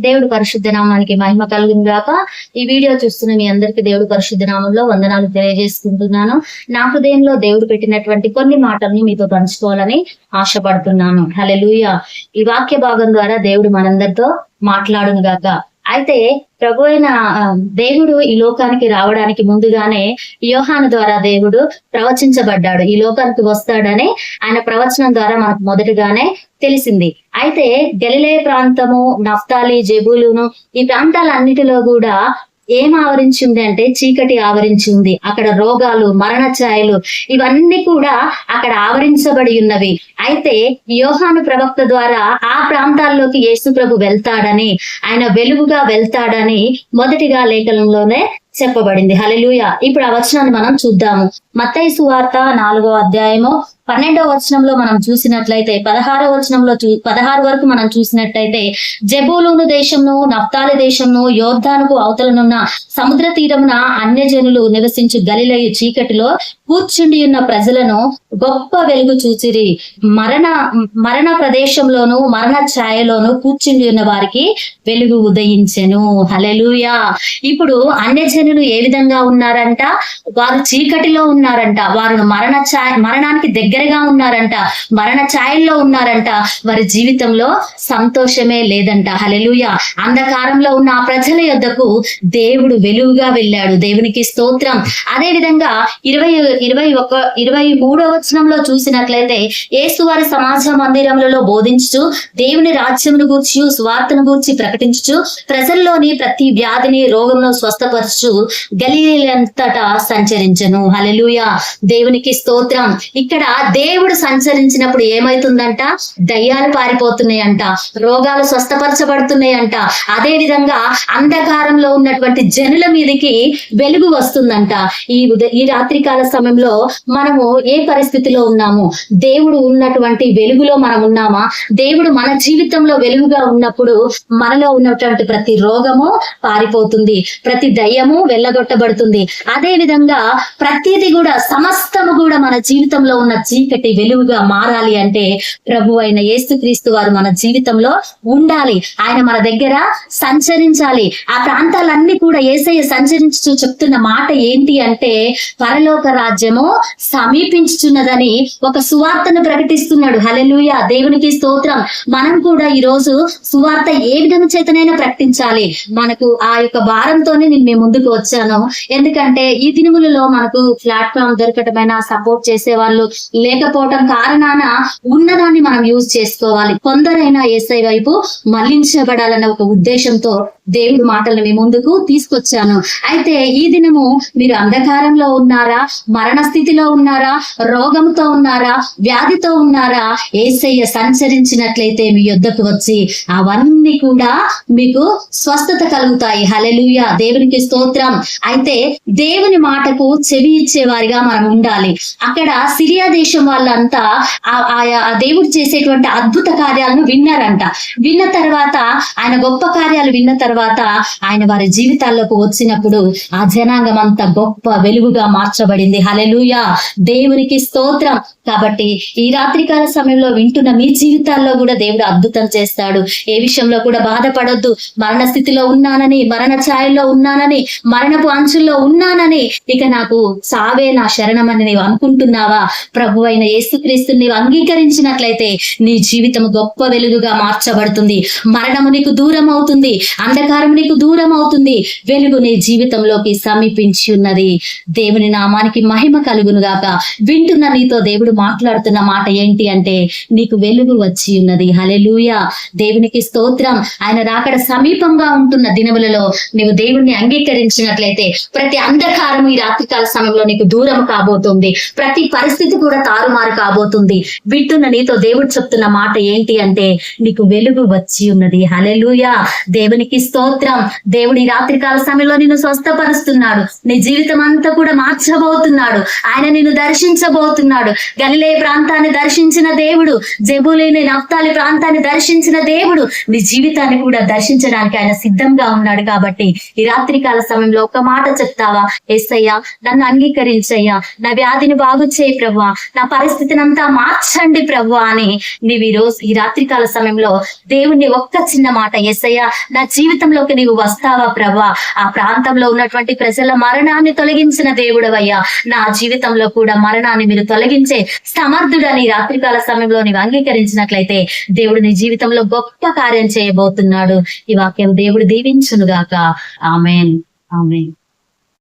దేవుడు పరిశుద్ధ నామానికి మహిమ కలుగును గాక. ఈ వీడియో చూస్తున్న మీ అందరికీ దేవుడు పరిశుద్ధ నామంలో వందనాలు తెలియజేసుకుంటున్నాను. నా హృదయంలో దేవుడు పెట్టినటువంటి కొన్ని మాటల్ని మీతో పంచుకోవాలని ఆశపడుతున్నాను. హల్లెలూయా. ఈ వాక్య భాగం ద్వారా దేవుడు మనందరితో మాట్లాడును గాక. అయితే ప్రభు అయిన దేవుడు ఈ లోకానికి రావడానికి ముందుగానే యోహాను ద్వారా దేవుడు ప్రవచించబడ్డాడు. ఈ లోకానికి వస్తాడని ఆయన ప్రవచనం ద్వారా మనకు మొదటిగానే తెలిసింది. అయితే గలిలయ ప్రాంతము, నఫ్తాలి, జెబూలూను ఈ ప్రాంతాలన్నిటిలో కూడా ఏం ఆవరించి అంటే చీకటి ఆవరించి ఉంది. అక్కడ రోగాలు, మరణ ఛాయలు ఇవన్నీ కూడా అక్కడ ఆవరించబడి ఉన్నవి. అయితే యోహాను ప్రవక్త ద్వారా ఆ ప్రాంతాల్లోకి యేసు ప్రభు వెళ్తాడని, ఆయన వెలుగుగా వెళ్తాడని మొదటిగా లేఖనంలోనే చెప్పబడింది. హల్లెలూయా. ఇప్పుడు ఆ వచనాన్ని మనం చూద్దాము. మత్తయి సువార్త 4వ అధ్యాయము 12వ వచనంలో మనం చూసినట్లయితే 16 వరకు మనం చూసినట్లయితే జెబూలూను దేశంను, నఫ్తాలి దేశంను, యోర్దానుకు అవతలనున్న సముద్ర తీరమున అన్యజనులు నివసించు గలిలయ చీకటిలో కూర్చుండి ఉన్న ప్రజలను గొప్ప వెలుగు చూచిరి. మరణ ప్రదేశంలోను, మరణ ఛాయలోను కూర్చుండి ఉన్న వారికి వెలుగు ఉదయించెను. హల్లెలూయా. ఇప్పుడు అన్యజనులు ఏ విధంగా ఉన్నారంట? వారు చీకటిలో ఉన్నారంట. వారు మరణానికి దగ్గరగా ఉన్నారంట. మరణ ఛాయల్లో ఉన్నారంట. వారి జీవితంలో సంతోషమే లేదంట. హల్లెలూయా. అంధకారంలో ఉన్న ఆ ప్రజల యొద్దకు దేవుడు వెలుగుగా వెళ్ళాడు. దేవునికి స్తోత్రం. అదే విధంగా 23వ వచనంలో చూసినట్లయితే యేసు వారి సమాజ మందిరములలో బోధించుచు, దేవుని రాజ్యమును గూర్చి, సువార్తను గూర్చి ప్రకటించుచు, ప్రజల్లోని ప్రతి వ్యాధిని, రోగమును స్వస్థపరచు గలిలయంతటా సంచరించెను. హల్లెలూయా. దేవునికి స్తోత్రం. ఇక్కడ దేవుడు సంచరించినప్పుడు ఏమైతుందంట? దయ్యాలు పారిపోతున్నాయంట, రోగాలు స్వస్థపరచబడుతున్నాయంట. అదే విధంగా అంధకారంలో ఉన్నటువంటి జనుల మీదకి వెలుగు వస్తుందంట. ఈ రాత్రికాల సమయంలో మనము ఏ పరిస్థితిలో ఉన్నాము? దేవుడు ఉన్నటువంటి వెలుగులో మనం ఉన్నామా? దేవుడు మన జీవితంలో వెలుగుగా ఉన్నప్పుడు మనలో ఉన్నటువంటి ప్రతి రోగము పారిపోతుంది, ప్రతి దయ్యము వెళ్ళగొట్టబడుతుంది. అదే విధంగా ప్రతిది కూడా, సమస్తము కూడా మన జీవితంలో ఉన్న చీకటి వెలుగుగా మారాలి అంటే ప్రభు అయిన యేసుక్రీస్తు వారు మన జీవితంలో ఉండాలి. ఆయన మన దగ్గర సంచరించాలి. ఆ ప్రాంతాలన్నీ కూడా యేసయ్య సంచరించుతూ చెప్తున్న మాట ఏంటి అంటే, పరలోక రాజ్యము సమీపించుచున్నదని ఒక సువార్తను ప్రకటిస్తున్నాడు. హల్లెలూయా. దేవునికి స్తోత్రం. మనం కూడా ఈ రోజు సువార్త ఏ విధంగా చేతనైనా ప్రకటించాలి. మనకు ఆ యొక్క భారంతోనే నేను మీ ముందుకు వచ్చాను. ఎందుకంటే ఈ దినములలో మనకు ప్లాట్ఫామ్ దొరకటమైన, సపోర్ట్ చేసే వాళ్ళు లేకపోవటం కారణాన ఉన్నదాన్ని మనం యూజ్ చేసుకోవాలి. కొందరైనా యేసయ్య వైపు మళ్లించబడాలన్న ఒక ఉద్దేశంతో దేవుడి మాటలను మీ ముందుకు తీసుకొచ్చాను. అయితే ఈ దినము మీరు అంధకారంలో ఉన్నారా? మరణ స్థితిలో ఉన్నారా? రోగంతో ఉన్నారా? వ్యాధితో ఉన్నారా? యేసయ్య సంచరించినట్లయితే మీ యొద్దకు వచ్చి అవన్నీ కూడా మీకు స్వస్థత కలుగుతాయి. హల్లెలూయా. దేవునికి స్తోత్రం. అయితే దేవుని మాటకు చెవి ఇచ్చేవారిగా మనం ఉండాలి. అక్కడ సిరియా దేశం వాళ్ళంతా ఆ దేవుడు చేసేటువంటి అద్భుత కార్యాలను విన్నారంట. విన్న తర్వాత, ఆయన గొప్ప కార్యాలు విన్న తర్వాత ఆయన వారి జీవితాల్లోకి వచ్చినప్పుడు ఆ జనాంగం అంతా గొప్ప వెలుగుగా మార్చబడింది. హల్లెలూయా. దేవునికి స్తోత్రం. కాబట్టి ఈ రాత్రికాల సమయంలో వింటున్న మీ జీవితాల్లో కూడా దేవుడు అద్భుతం చేస్తాడు. ఏ విషయంలో కూడా బాధపడొద్దు. మరణ స్థితిలో ఉన్నానని, మరణ ఛాయల్లో ఉన్నానని, మరణపు అంచుల్లో ఉన్నానని, ఇక నాకు సావే నా శరణమని నీవు అనుకుంటున్నావా? ప్రభు అయిన యేసుక్రీస్తుని నీవు అంగీకరించినట్లయితే నీ జీవితం గొప్ప వెలుగుగా మార్చబడుతుంది. మరణము నీకు దూరం అవుతుంది, అంధకారం నీకు దూరం అవుతుంది, వెలుగు నీ జీవితంలోకి సమీపించి ఉన్నది. దేవుని నామానికి మహిమ కలుగును గాక. వింటున్న నీతో దేవుడు మాట్లాడుతున్న మాట ఏంటి అంటే, నీకు వెలుగు వచ్చి ఉన్నది. హల్లెలూయా. దేవునికి స్తోత్రం. ఆయన రాకడ సమీపంగా ఉంటున్న దినములలో నీవు దేవుణ్ణి అంగీకరించినట్లయితే ప్రతి అంధకారం ఈ రాత్రికాల సమయంలో నీకు దూరం కాబోతుంది. ప్రతి పరిస్థితి కూడా తారుమారు కాబోతుంది. వింటున్న నీతో దేవుడు చెప్తున్న మాట ఏంటి అంటే, నీకు వెలుగు వచ్చి ఉన్నది. హల్లెలూయా. దేవునికి స్తోత్రం. దేవుడు ఈ రాత్రికాల సమయంలో నిన్ను స్వస్థపరుస్తున్నాడు. నీ జీవితం అంతా కూడా మార్చబోతున్నాడు. ఆయన నిన్ను దర్శించబోతున్నాడు. గలిలయ ప్రాంతాన్ని దర్శించిన దేవుడు, జెబూలూను, నఫ్తాలి ప్రాంతాన్ని దర్శించిన దేవుడు నీ జీవితాన్ని కూడా దర్శించడానికి ఆయన సిద్ధంగా ఉన్నాడు. కాబట్టి ఈ రాత్రికాల సమయంలో ఒక మాట చెప్తావా? యేసయ్యా, నన్ను అంగీకరించయ్యా, నా వ్యాధిని బాగు చేయి ప్రభువా, నా పరిస్థితిని అంతా మార్చండి ప్రభు అని నీవు ఈ రాత్రికాల సమయంలో దేవుణ్ణి ఒక్క చిన్న మాట, యేసయ్య నా జీవితంలోకి నీవు వస్తావా ప్రభా, ఆ ప్రాంతంలో ఉన్నటువంటి ప్రజల మరణాన్ని తొలగించిన దేవుడవయ్యా, నా జీవితంలో కూడా మరణాన్ని మీరు తొలగించే సమర్థుడని రాత్రికాల సమయంలో నీవు అంగీకరించినట్లయితే దేవుడు నీ జీవితంలో గొప్ప కార్యం చేయబోతున్నాడు. ఈ వాక్యం దేవుడు దీవించునుగాక. ఆమేన్. ఆమేన్.